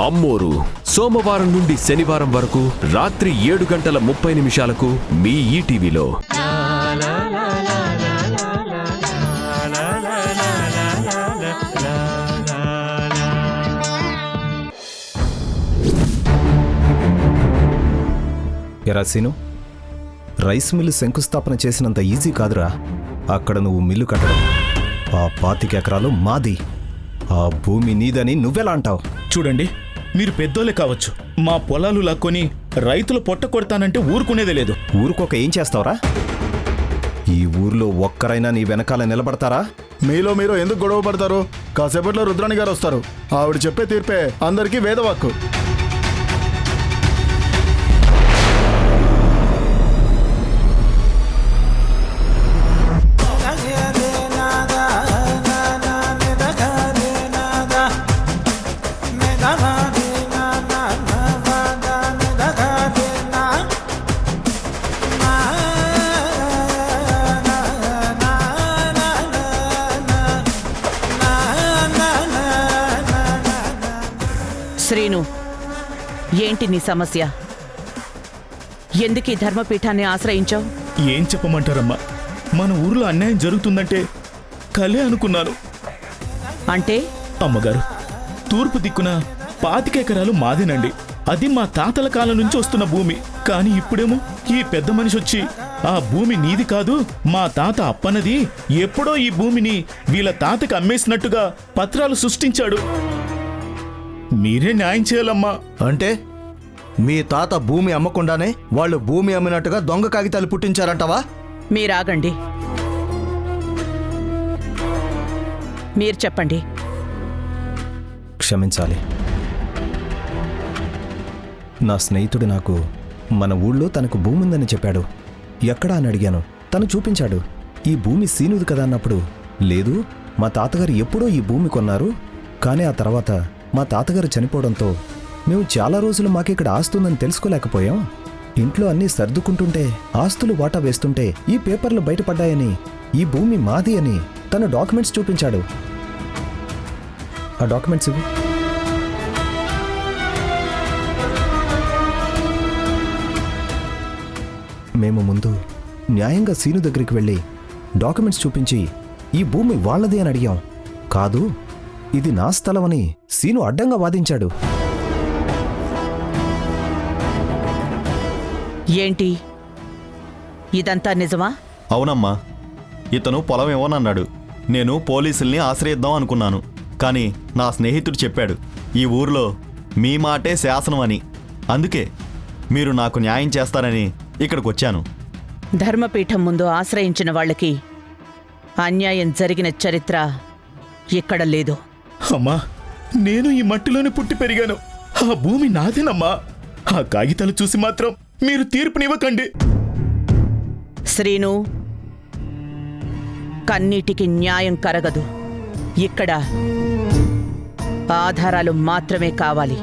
అమ్మోరు సోమవారం నుండి శనివారం వరకు రాత్రి 7:30 మీ ఈటీవీలో. ఎరా సీను, రైస్ మిల్లు శంకుస్థాపన చేసినంత ఈజీ కాదురా అక్కడ నువ్వు మిల్లు కట్టడం. ఆ 25 ఎకరాలు మాది, ఆ భూమి నీదని నువ్వెలా అంటావు? చూడండి, మీరు పెద్దోళ్ళే కావచ్చు, మా పొలాలు లాక్కొని రైతులు పొట్ట కొడతానంటే ఊరుకునేదే లేదు. ఊరుకోక ఏం చేస్తావురా? ఈ ఊర్లో ఒక్కరైనా నీ వెనకాల నిలబడతారా? మీలో మీరు ఎందుకు గొడవ పడతారు? కాసేపట్లో రుద్రాణి గారు వస్తారు. ఆవిడ చెప్పే తీర్పే అందరికీ వేదవాక్కు. శ్రీను, ఏంటి నీ సమస్య? ఎందుకు ఈ ధర్మపీఠాన్ని ఆశ్రయించావు? ఏం చెప్పమంటారమ్మా, మన ఊర్లో అన్యాయం జరుగుతుందంటే కలే అనుకున్నాను. అంటే? అమ్మగారు, తూర్పు దిక్కున 25 ఎకరాలు మాదేనండి. అది మా తాతల కాలం నుంచి వస్తున్న భూమి. కానీ ఇప్పుడేమో ఈ పెద్ద మనిషి వచ్చి ఆ భూమి నీది కాదు, మా తాత అప్పన్నది, ఎప్పుడో ఈ భూమిని వీళ్ళ తాతకి అమ్మేసినట్టుగా పత్రాలు సృష్టించాడు. మీరే న్యాయం చేయాలమ్మా. అంటే మీ తాత భూమి అమ్మకుండానే వాళ్ళు భూమి అమ్మినట్టుగా దొంగ కాగితాలు పుట్టించారంటవా? మీరాగండి, మీరు చెప్పండి. క్షమించాలి, నా స్నేహితుడు నాకు మన ఊళ్ళో తనకు భూమి ఉందని చెప్పాడు. ఎక్కడా అని అడిగాను, తను చూపించాడు. ఈ భూమి సీనుది కదా అన్నప్పుడు, లేదు మా తాతగారు ఎప్పుడో ఈ భూమి కొన్నారు, కానీ ఆ తర్వాత మా తాతగారు చనిపోవడంతో మేము చాలా రోజులు మాకిక్కడ ఆస్తుందని తెలుసుకోలేకపోయాం. ఇంట్లో అన్నీ సర్దుకుంటుంటే ఆస్తులు వాటా వేస్తుంటే ఈ పేపర్లు బయటపడ్డాయని, ఈ భూమి మాది అని తను డాక్యుమెంట్స్ చూపించాడు. ఆ డాక్యుమెంట్స్ ఇవి. మేము ముందు న్యాయంగా సీను దగ్గరికి వెళ్ళి డాక్యుమెంట్స్ చూపించి ఈ భూమి వాళ్ళది అని అడిగాం. కాదు, ఇది నా స్థలమని సీను అడ్డంగా వాదించాడు. ఏంటి, ఇదంతా నిజమా? అవునమ్మా, ఇతను పొలం ఇవ్వనన్నాడు. నేను పోలీసుల్ని ఆశ్రయిద్దాం అనుకున్నాను, కానీ నా స్నేహితుడు చెప్పాడు ఈ ఊర్లో మీ మాటే శాసనం అని. అందుకే మీరు నాకు న్యాయం చేస్తారని ఇక్కడికి వచ్చాను. ధర్మపీఠం ముందు ఆశ్రయించిన వాళ్ళకి అన్యాయం జరిగిన చరిత్ర ఇక్కడ లేదు. అమ్మా, నేను ఈ మట్టిలోనే పుట్టి పెరిగాను. ఆ భూమి నాదేనమ్మా. ఆ కాగితాలు చూసి మాత్రం మీరు తీర్పునివ్వకండి. శ్రీను, కన్నీటికి న్యాయం కరగదు. ఇక్కడ ఆధారాలు మాత్రమే కావాలి.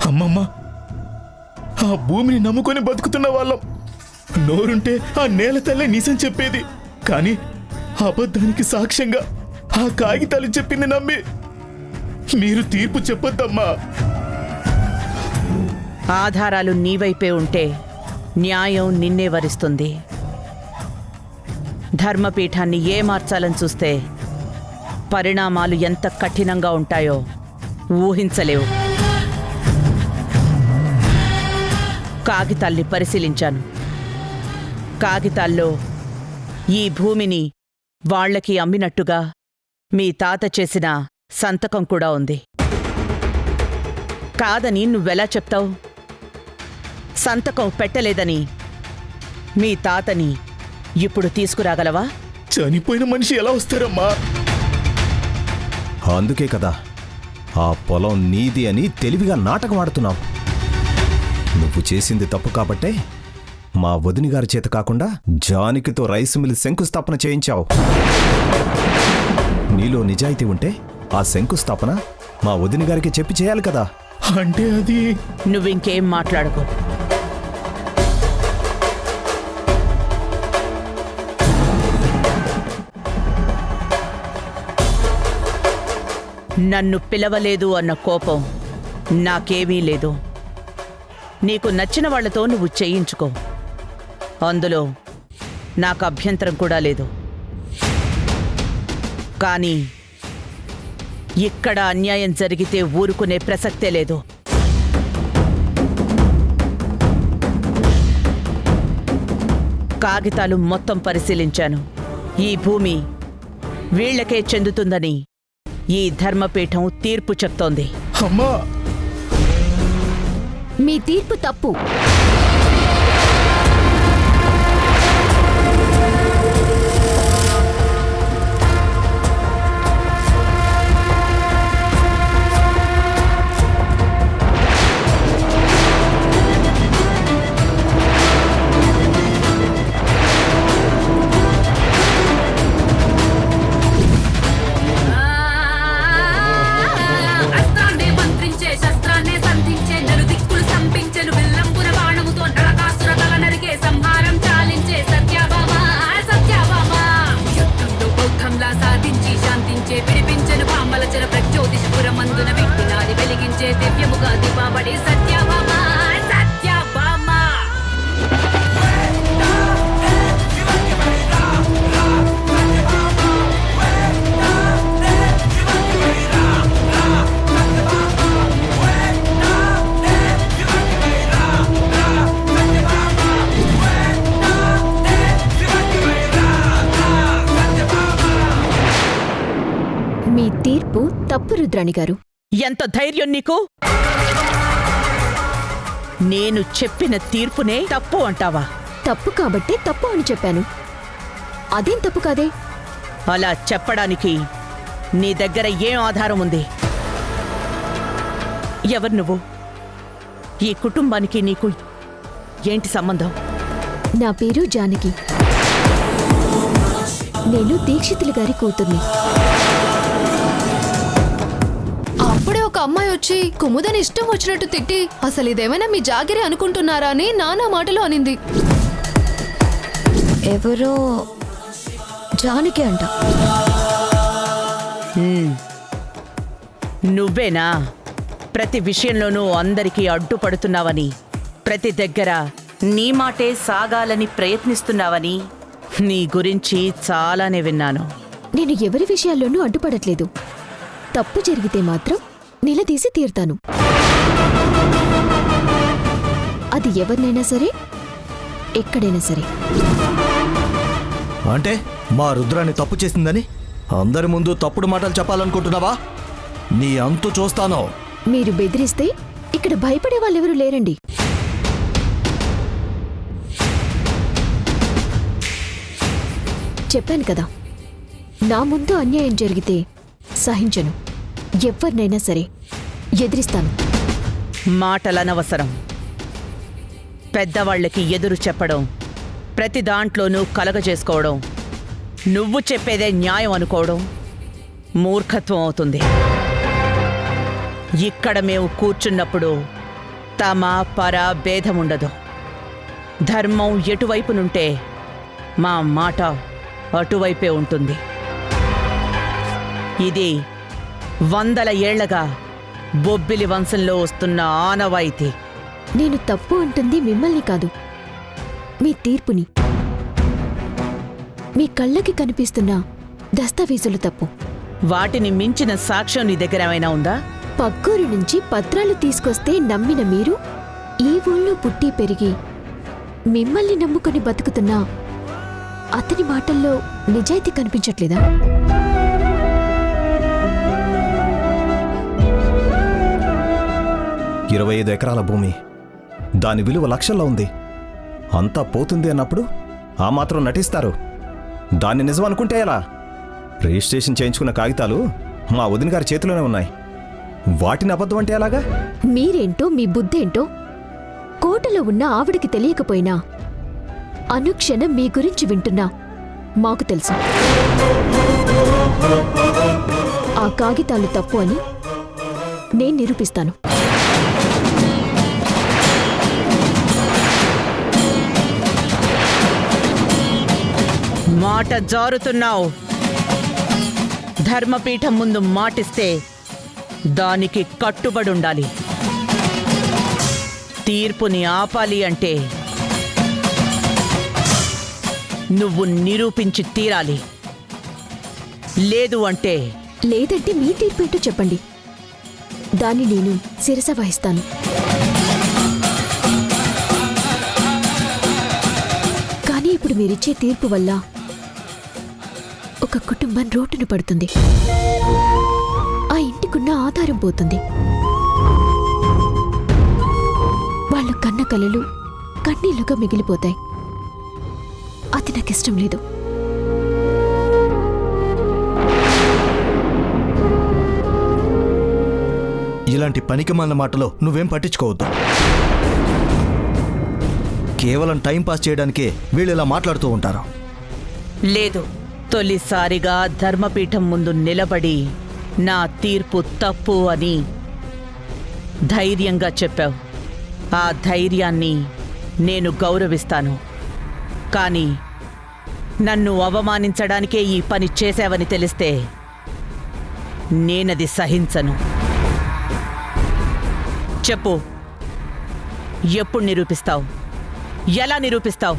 అమ్మమ్మ, ఆ భూమిని నమ్ముకొని బతుకుతున్న వాళ్ళం. నోరుంటే ఆ నేల తల్లే నిజం చెప్పేది, కానీ అబద్ధానికి సాక్ష్యంగా ఆ కాగితాలు చెప్పింది నమ్మి మీరు తీర్పు చెప్పొద్దమ్మా. ఆధారాలు నీవైపే ఉంటే న్యాయం నిన్నే వరిస్తుంది. ధర్మపీఠాన్ని ఏమార్చాలని చూస్తే పరిణామాలు ఎంత కఠినంగా ఉంటాయో ఊహించలేవు. కాగితాల్ని పరిశీలించాను. కాగితాల్లో ఈ భూమిని వాళ్లకి అమ్మినట్టుగా మీ తాత చేసిన సంతకం కూడా ఉంది. కాదని నువ్వెలా చెప్తావు? సంతకం పెట్టలేదని మీ తాతని ఇప్పుడు తీసుకురాగలవా? చనిపోయిన మనిషి ఎలా వస్తారమ్మా? అందుకే కదా ఆ పొలం నీది అని తెలివిగా నాటకం ఆడుతున్నావు. నువ్వు చేసింది తప్పు కాబట్టే మా వదిని గారి చేత కాకుండా జానకితో రైస్ మిల్ శంకుస్థాపన చేయించావు. నీలో నిజాయితీ ఉంటే ఆ శంకుస్థాపన మా వదిని గారికి చెప్పి చేయాలి కదా. అంటే అది... నువ్వింకేం మాట్లాడకు. నన్ను పిలవలేదు అన్న కోపం నాకేమీ లేదు. నీకు నచ్చిన వాళ్లతో నువ్వు చేయించుకో, అందులో నాకు అభ్యంతరం కూడా లేదు. కానీ ఇక్కడ అన్యాయం జరిగితే ఊరుకునే ప్రసక్తే లేదు. కాగితాలు మొత్తం పరిశీలించాను. ఈ భూమి వీళ్లకే చెందుతుందని ఈ ధర్మపీఠం తీర్పు చెప్తోంది. అమ్మా, మీ తీర్పు తప్పు. అస్త్రాన్నే మంత్రించే శస్త్రాన్నే సంధించే నలుదిక్కులు సంపించెను విల్లంబున బాణముతో నరకాసుర తల నరికే సంహారం చాలించే సత్యభామ సత్యభామ యుద్ధంలో బౌద్ధంలా సాధించి శాంతించే విడిపించెను పామలచర ప్రజ్యోతిషపురమందున విట్టినాది వెలిగించే దివ్యముగా దీపావళి సత్యభామ సత్యభామ. మీ తీర్పు తప్పు రుద్రాణి గారు. ఎంత ధైర్యం నీకు? నేను చెప్పిన తీర్పునే తప్పు అంటావా? తప్పు కాబట్టే తప్పు అని చెప్పాను. అదేం తప్పు కాదే. అలా చెప్పడానికి నీ దగ్గర ఏం ఆధారం ఉంది? ఎవరు నువ్వు? ఈ కుటుంబానికి నీకు ఏంటి సంబంధం? నా పేరు జానకి. నేను దీక్షితులు గారి కూతుర్ని. అప్పుడే ఒక అమ్మాయి వచ్చి కుముదని ఇష్టం వచ్చినట్టు తిట్టి అసలు ఇదేమైనా మీ జాగిరి అనుకుంటున్నారా అని నానా మాటలు అనింది. ఎవరో జానకి అంట. నువ్వేనా ప్రతి విషయంలోనూ అందరికీ అడ్డుపడుతున్నావని, ప్రతి దగ్గర నీ మాటే సాగాలని ప్రయత్నిస్తున్నావని నీ గురించి చాలానే విన్నాను. నేను ఎవరి విషయాల్లోనూ అడ్డుపడట్లేదు. తప్పు జరిగితే మాత్రం నిలదీసి తీరుతాను. అది ఎవరినైనా సరే, ఎక్కడైనా సరే. అంటే మా రుద్రాన్ని తప్పు చేసిందని అందరి ముందు తప్పుడు మాటలు చెప్పాలనుకుంటున్నావా? నీ అంతు చూస్తాను. మీరు బెదిరిస్తే ఇక్కడ భయపడే వాళ్ళెవరూ లేరండి. చెప్పాను కదా, నా ముందు అన్యాయం జరిగితే సహించను. ఎవరినైనా సరే ఎదిరిస్తాను. మాటలనవసరం. పెద్దవాళ్లకి ఎదురు చెప్పడం, ప్రతి దాంట్లోనూ కలగజేసుకోవడం, నువ్వు చెప్పేదే న్యాయం అనుకోవడం మూర్ఖత్వం అవుతుంది. ఇక్కడ మేము కూర్చున్నప్పుడు తమ పర భేదముండదు. ధర్మం ఎటువైపునుంటే మా మాట అటువైపే ఉంటుంది. ఇది 100 ఏళ్లగా బొబ్బిలి వంశంలో వస్తున్న ఆనవాయితీ. నేను తప్పు అంటుంది మిమ్మల్ని కాదు, మీ తీర్పుని. మీ కళ్ళకి కనిపిస్తున్న దస్తావేజులు తప్పు. వాటిని మించిన సాక్ష్యం నీ దగ్గర ఏమైనా ఉందా? పక్కూరు నుంచి పత్రాలు తీసుకొస్తే నమ్మిన మీరు ఈ ఊళ్ళో పుట్టి పెరిగి మిమ్మల్ని నమ్ముకొని బతుకుతున్నా అతని మాటల్లో నిజాయితీ కనిపించట్లేదా? ఇరవై 25 ఎకరాల భూమి, దాని విలువ లక్షల్లో ఉంది. అంతా పోతుంది అన్నప్పుడు ఆ మాత్రం నటిస్తారు. దాన్ని నిజం అనుకుంటే ఎలా? రిజిస్ట్రేషన్ చేయించుకున్న కాగితాలు మా వదిన గారి చేతిలోనే ఉన్నాయి. వాటిని అబద్ధం అంటే ఎలాగా? మీరేంటో మీ బుద్ధేంటో కోటలో ఉన్న ఆవిడికి తెలియకపోయినా అనుక్షణం మీ గురించి వింటున్నా మాకు తెలుసు. ఆ కాగితాలు తప్పు అని నేను నిరూపిస్తాను. మాట జారుతున్నావు. ధర్మపీఠం ముందు మాటిస్తే దానికి కట్టుబడి ఉండాలి. తీర్పుని ఆపాలి అంటే నువ్వు నిరూపించి తీరాలి. లేదు అంటే లేదంటే మీ తీర్పు ఏంటో చెప్పండి, దాన్ని నేను శిరస వహిస్తాను. కానీ ఇప్పుడు మీరిచ్చే తీర్పు వల్ల ఒక కుటుంబం రోడ్డున పడుతుంది. ఆ ఇంటికున్న ఆధారం పోతుంది. వాళ్ళు కన్న కలలు కన్నీళ్లుగా మిగిలిపోతాయి. అది నాకిష్టం లేదు. ఇలాంటి పనికిమాలిన మాటలో నువ్వేం పట్టించుకోవద్దు. కేవలం టైం పాస్ చేయడానికే వీళ్ళు ఇలా మాట్లాడుతూ ఉంటారు. లేదు, తొలిసారిగా ధర్మపీఠం ముందు నిలబడి నా తీర్పు తప్పు అని ధైర్యంగా చెప్పావు. ఆ ధైర్యాన్ని నేను గౌరవిస్తాను. కానీ నన్ను అవమానించడానికే ఈ పని చేశావని తెలిస్తే నేనది సహించను. చెప్పు, ఎప్పుడు నిరూపిస్తావు? ఎలా నిరూపిస్తావు?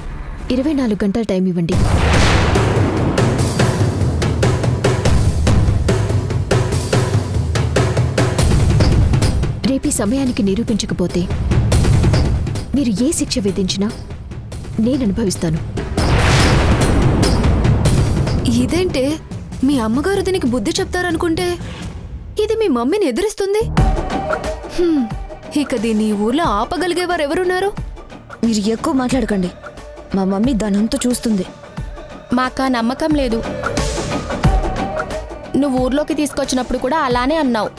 24 గంటల టైం ఇవ్వండి. రేపీ సమయానికి నిరూపించకపోతే మీరు ఏ శిక్ష విధించినా నేను అనుభవిస్తాను. ఇదేంటే మీ అమ్మగారు దీనికి బుద్ధి చెప్తారనుకుంటే ఇది మీ మమ్మీని ఎదిరిస్తుంది. ఇక దీన్ని ఈ ఊర్లో ఆపగలిగేవారు ఎవరున్నారు? మీరు ఎక్కువ మాట్లాడకండి. మా మమ్మీ దానంతా చూస్తుంది. మాకా నమ్మకం లేదు. నువ్వు ఊర్లోకి తీసుకొచ్చినప్పుడు కూడా అలానే అన్నావు.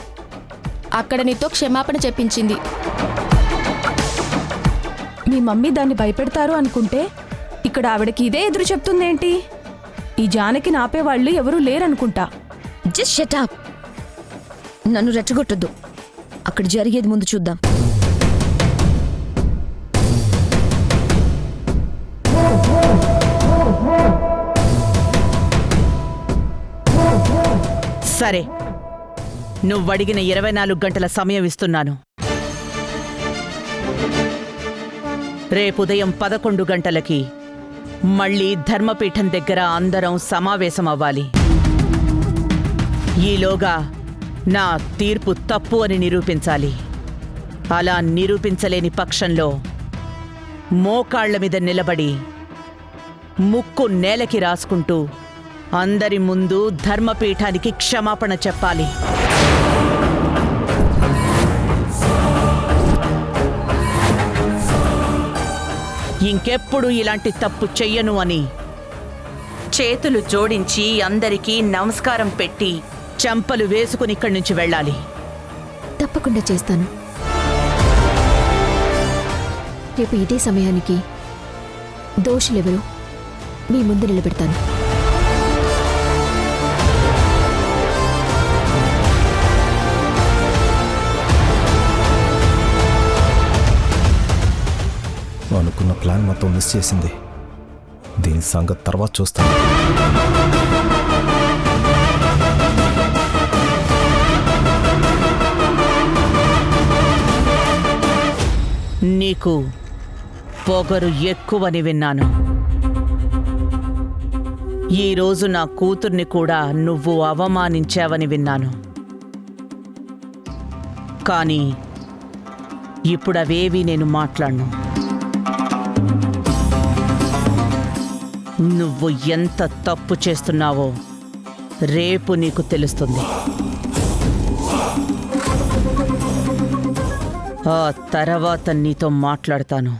అక్కడ నీతో క్షమాపణ చెప్పించింది. మీ మమ్మీ దాన్ని భయపెడతారు అనుకుంటే ఇక్కడ ఆవిడకి ఇదే ఎదురు చెప్తుందేంటి? ఈ జానకి నాపేవాళ్ళు ఎవరూ లేరనుకుంటా. Just shut up. నన్ను రెచ్చగొట్టొద్దు. అక్కడ జరిగేది ముందు చూద్దాం. సరే, నువ్వడిగిన 24 గంటల సమయం ఇస్తున్నాను. రేపు ఉదయం 11 గంటలకి మళ్ళీ ధర్మపీఠం దగ్గర అందరం సమావేశం అవ్వాలి. ఈలోగా నా తీర్పు తప్పు అని నిరూపించాలి. అలా నిరూపించలేని పక్షంలో మోకాళ్ల మీద నిలబడి ముక్కు నేలకి రాసుకుంటూ అందరి ముందు ధర్మపీఠానికి క్షమాపణ చెప్పాలి. ఇంకెప్పుడు ఇలాంటి తప్పు చెయ్యను అని చేతులు జోడించి అందరికీ నమస్కారం పెట్టి చెంపలు వేసుకుని ఇక్కడి నుంచి వెళ్ళాలి. తప్పకుండా చేస్తాను. రేపు ఇదే సమయానికి దోషులెవరో మీ ముందు నిలబెడతాను. అనుకున్న ప్లాన్ మొత్తం మిస్ చేసింది. దీని సంగతి తర్వాత చూస్తాను. నీకు పొగరు ఎక్కువని విన్నాను. ఈరోజు నా కూతుర్ని కూడా నువ్వు అవమానించావని విన్నాను. కానీ ఇప్పుడవేవీ నేను మాట్లాడను. నువ్వు ఎంత తప్పు చేస్తున్నావో రేపు నీకు తెలుస్తుంది. ఆ తర్వాత నీతో మాట్లాడతాను.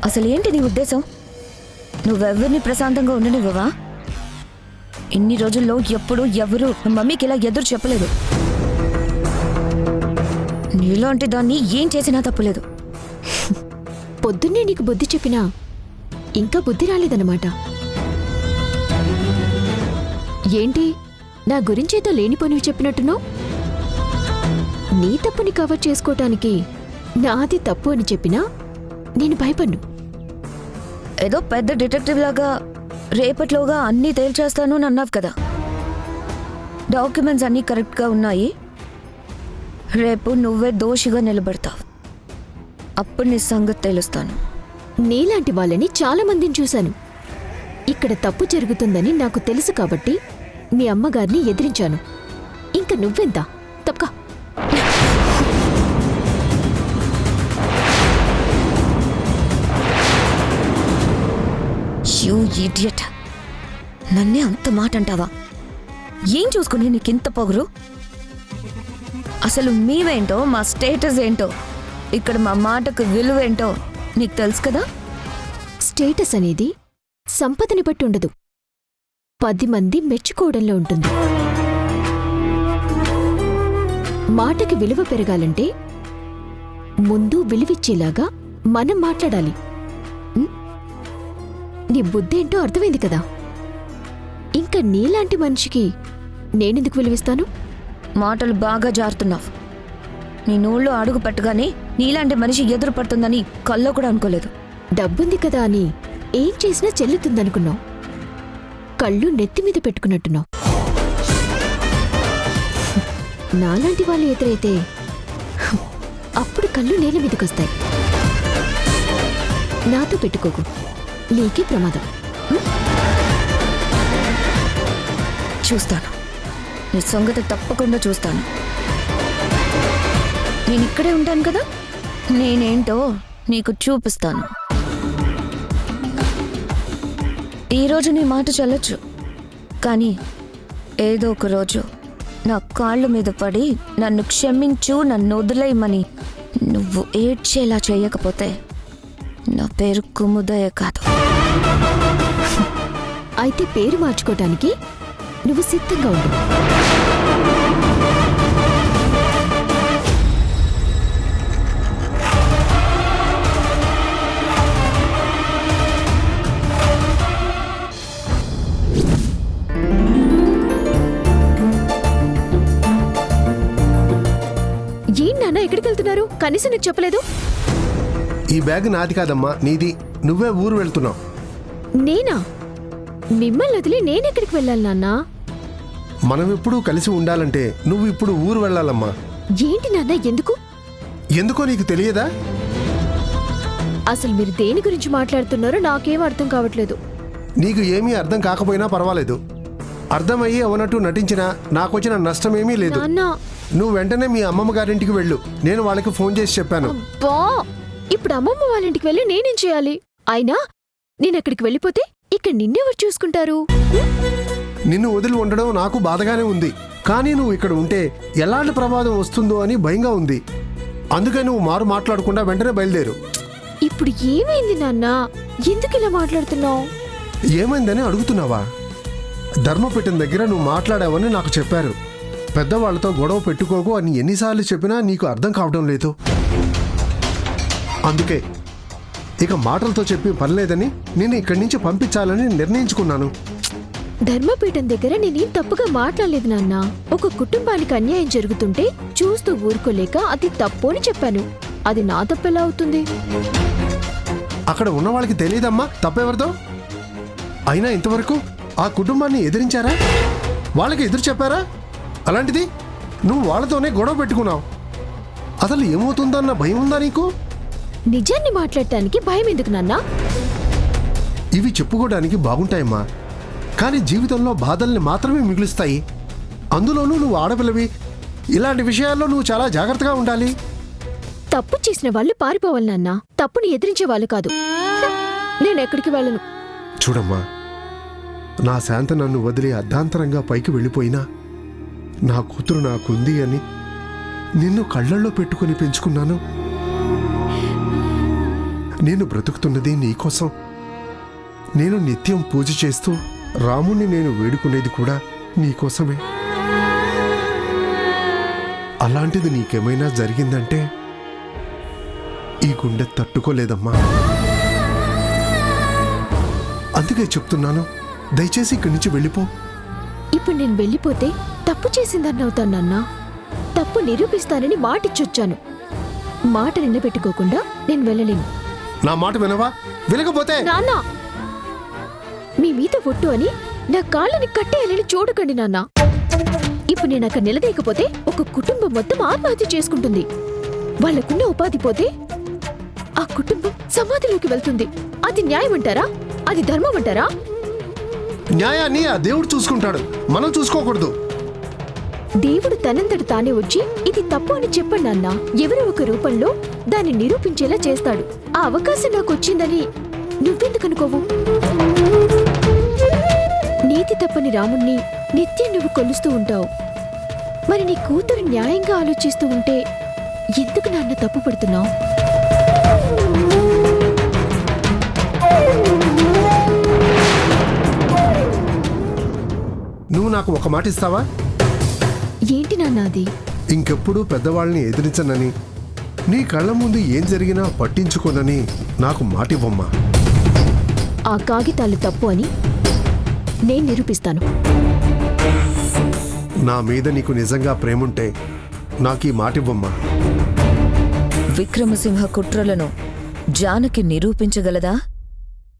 అసలు ఏంటి నీ ఉద్దేశం? నువ్వెవరిని ప్రశాంతంగా ఉండనివ్వవా? ఇన్ని రోజుల్లో ఎప్పుడు ఎవరు మమ్మీకి ఇలా ఎదురు చెప్పలేదు. నీలాంటి దాన్ని ఏం చేసినా తప్పులేదు. పొద్దున్నే నీకు బుద్ధి చెప్పినా ఇంకా బుద్ధి రాలేదన్నమాట. ఏంటి నా గురించేదో లేనిపోనివి చెప్పినట్టున్నావు? నీ తప్పుని కవర్ చేసుకోవటానికి నాది తప్పు అని చెప్పినా నేను భయపడ్ను. ఏదో పెద్ద డిటెక్టివ్ లాగా రేపట్లోగా అన్నీ తేల్చేస్తాను అని అన్నావు కదా. డాక్యుమెంట్స్ అన్నీ కరెక్ట్గా ఉన్నాయి. రేపు నువ్వే దోషిగా నిలబడతావు. అప్పుడు నీ సంగతి తెలుస్తాను. నీలాంటి వాళ్ళని చాలా మందిని చూశాను. ఇక్కడ తప్పు జరుగుతుందని నాకు తెలుసు కాబట్టి మీ అమ్మగారిని ఎదిరించాను. ఇంక నువ్వెంత తప్పక. యూ ఇడియట్, నన్నే అంత మాట అంటావా? ఏం చూసుకుని నీకింత పొగరు? అసలు మేమేంటో, మా స్టేటస్ ఏంటో, ఇక్కడ మా మాటకు విలువేంటో నీకు తెలుసు కదా. స్టేటస్ అనేది సంపదని బట్టి ఉండదు, 10 మంది మెచ్చుకోవడంలో ఉంటుంది. మాటకి విలువ పెరగాలంటే ముందు విలువిచ్చేలాగా మనం మాట్లాడాలి. నీ బుద్ధేంటో అర్థమైంది కదా. ఇంకా నీలాంటి మనిషికి నేనెందుకు విలువిస్తాను? మాటలు బాగా జారుతున్నావు. నీ నోళ్ళు అడుగు పెట్టగానే నీలాంటి మనిషి ఎదురు పడుతుందని కల్లో కూడా అనుకోలేదు. డబ్బుంది కదా అని ఏం చేసినా చెల్లుతుందనుకున్నావు. కళ్ళు నెత్తిమీద పెట్టుకున్నట్టున్నావు. నాలాంటి వాళ్ళు ఎదురైతే అప్పుడు కళ్ళు నేల మీదకొస్తాయి. నాతో పెట్టుకోకు, నీకే ప్రమాదం. చూస్తాను, నీ సంగతి తప్పకుండా చూస్తాను. నేను ఇక్కడే ఉంటాను కదా, నేనేంటో నీకు చూపిస్తాను. ఈరోజు నీ మాట చల్లొచ్చు, కానీ ఏదో ఒక రోజు నా కాళ్ళ మీద పడి నన్ను క్షమించు, నన్ను వదిలేయమని నువ్వు ఏడ్చేలా చేయకపోతే నా పేరు కుముదయ కాదు. అయితే పేరు మార్చుకోవటానికి నువ్వు సిద్ధంగా ఉండు. ఏం నాన్న, ఎక్కడికి వెళ్తున్నారు? కనీసం నీకు చెప్పలేదు. ఈ బ్యాగ్ నాది కాదమ్మా, నీది. నువ్వే ఊరు వెళ్తున్నావు. నేనా? మిమ్మల్ని వదిలి నేనెక్కడికి వెళ్ళాలి నాన్నా? మనం ఎప్పుడూ కలిసి ఉండాలంటే నువ్వు ఇప్పుడు ఊరు వెళ్ళాలమ్మా. ఏంటి నాన్న, ఎందుకు? ఎందుకో నీకు తెలియదా? అసలు మీరు దేని గురించి మాట్లాడుతున్నారో నాకేం అర్థం కావట్లేదు. నీకు ఏమీ అర్థం కాకపోయినా పర్వాలేదు. అర్థమయ్యి అవనట్టు నటించినా నాకొచ్చిన నష్టమేమీ లేదు. నాన్న, నువ్వు వెంటనే మీ అమ్మమ్మ గారింటికి వెళ్ళు. నేను వాళ్ళకి ఫోన్ చేసి చెప్పాను. అబ్బా, ఇప్పుడు అమ్మమ్మ వాళ్ళ ఇంటికి వెళ్ళి నేనేం చేయాలి? అయినా నేను అక్కడికి వెళ్ళిపోతే ఇక్కడ నిన్నెవరు చూసుకుంటారు? నిన్ను వదిలి ఉండడం నాకు బాధగానే ఉంది. కానీ నువ్వు ఇక్కడ ఉంటే ఎలాంటి ప్రమాదం వస్తుందో అని భయంగా ఉంది. అందుకే నువ్వు మారు మాట్లాడకుండా వెంటనే బయలుదేరు. ఇప్పుడు ఏమైంది నాన్న? ఎందుకు ఇలా మాట్లాడుతున్నావు? ఏమైందని అడుగుతున్నావా? ధర్మపీఠం దగ్గర నువ్వు మాట్లాడావని నాకు చెప్పారు. పెద్దవాళ్లతో గొడవ పెట్టుకోకు అని ఎన్నిసార్లు చెప్పినా నీకు అర్థం కావడం లేదు. అందుకే ఇక మాటలతో చెప్పి పనిలేదని నేను ఇక్కడి నుంచి పంపించాలని నిర్ణయించుకున్నాను. ధర్మపీఠం దగ్గర నేనేం తప్పుగా మాట్లాడలేదు నాన్న. ఒక కుటుంబానికి అన్యాయం జరుగుతుంటే చూస్తూ ఊరుకోలేక అది తప్పు అని చెప్పాను. అది నా తప్పెలా అవుతుంది? అక్కడ ఉన్న వాళ్ళకి తెలియదమ్మా తప్పెవరిదో. అయినా ఇంతవరకు ఆ కుటుంబాన్ని ఎదిరించారా? వాళ్ళకి ఎదురు చెప్పారా? అలాంటిది నువ్వు వాళ్ళతోనే గొడవ పెట్టుకున్నావు. అసలు ఏమవుతుందన్న భయం ఉందా నీకు? నిజాన్ని మాట్లాడటానికి భయం ఎందుకు నాన్న? ఇవి చెప్పుకోవడానికి బాగుంటాయమ్మా, కానీ జీవితంలో బాధల్ని మాత్రమే మిగులుస్తాయి. అందులోనూ నువ్వు ఆడపిల్లవి. ఇలాంటి విషయాల్లో నువ్వు చాలా జాగ్రత్తగా ఉండాలి. తప్పు చేసిన వాళ్ళు పారిపోవాలి నాన్న, తప్పుని ఎదిరించే వాళ్ళు కాదు. నేను ఎక్కడికి వెళ్ళను. చూడమ్మా, నా శాంత నన్ను వదిలి అర్ధాంతరంగా పైకి వెళ్ళిపోయినా నా కూతురు నాకుంది అని నిన్ను కళ్ళల్లో పెట్టుకుని పెంచుకున్నాను. నేను బ్రతుకుతున్నది నీకోసం. నేను నిత్యం పూజ చేస్తూ రాముణ్ణి నేను వేడుకునేది కూడా నీకోసమే. అలాంటిది నీకేమైనా జరిగిందంటే ఈ గుండె తట్టుకోలేదమ్మా. అందుకే చెప్తున్నాను, దయచేసి ఇక్కడి నుంచి వెళ్ళిపో. ఇప్పుడు నేను వెళ్ళిపోతే తప్పు చేసిందని అవుతాను నాన్న. తప్పు నిరూపిస్తానని మాటిచ్చొచ్చాను. మాట నిలబెట్టుకోకుండా నేను వెళ్ళలేను. నా మాట వినవా? వినకపోతే నాన్న, మీ మీద ఒట్టు అని నా కాళ్ళని కట్టేయాలని చూడకండి నాన్న. ఇప్పుడు నేను అక్కడ నిలదీయకపోతే ఒక కుటుంబం మొత్తం ఆత్మహత్య చేసుకుంటుంది. వాళ్ళకున్న ఉపాధి పోతే ఆ కుటుంబం సమాధిలోకి వెళ్తుంది. అది న్యాయం అంటారా? అది ధర్మం అంటారా? న్యాయాన్ని ఆ దేవుడు చూసుకుంటాడు, మనం చూసుకోకూడదు. దేవుడు తనంతట తానే వచ్చి ఇది తప్పు అని చెప్పండి నాన్న. ఎవరో ఒక రూపంలో దాన్ని నిరూపించేలా చేస్తాడు. ఆ అవకాశం నాకు వచ్చిందని నువ్వెందుకు అనుకోవు? నీతి తప్పని రాముణ్ణి నిత్యం నువ్వు కొలుస్తూ ఉంటావు. మరి నీ కూతురు న్యాయంగా ఆలోచిస్తూ ఉంటే ఎందుకు నాన్న తప్పు పడుతున్నావు? నువ్వు నాకు ఒక మాట ఇస్తావా? ఏంటి నాన్న అది? ఇంకెప్పుడు పెద్దవాళ్ళని ఎదిరించనని, నీ కళ్ళ ముందు ఏం జరిగినా పట్టించుకోనని నాకు మాటివ్వమ్మా. ఆ కాగితాలు తప్పు అని నేను నిరూపిస్తాను. నా మీద నీకు నిజంగా ప్రేముంటే నాకు ఈ మాటివ్వమ్మా. విక్రమసింహ కుట్రలను జానకి నిరూపించగలదా?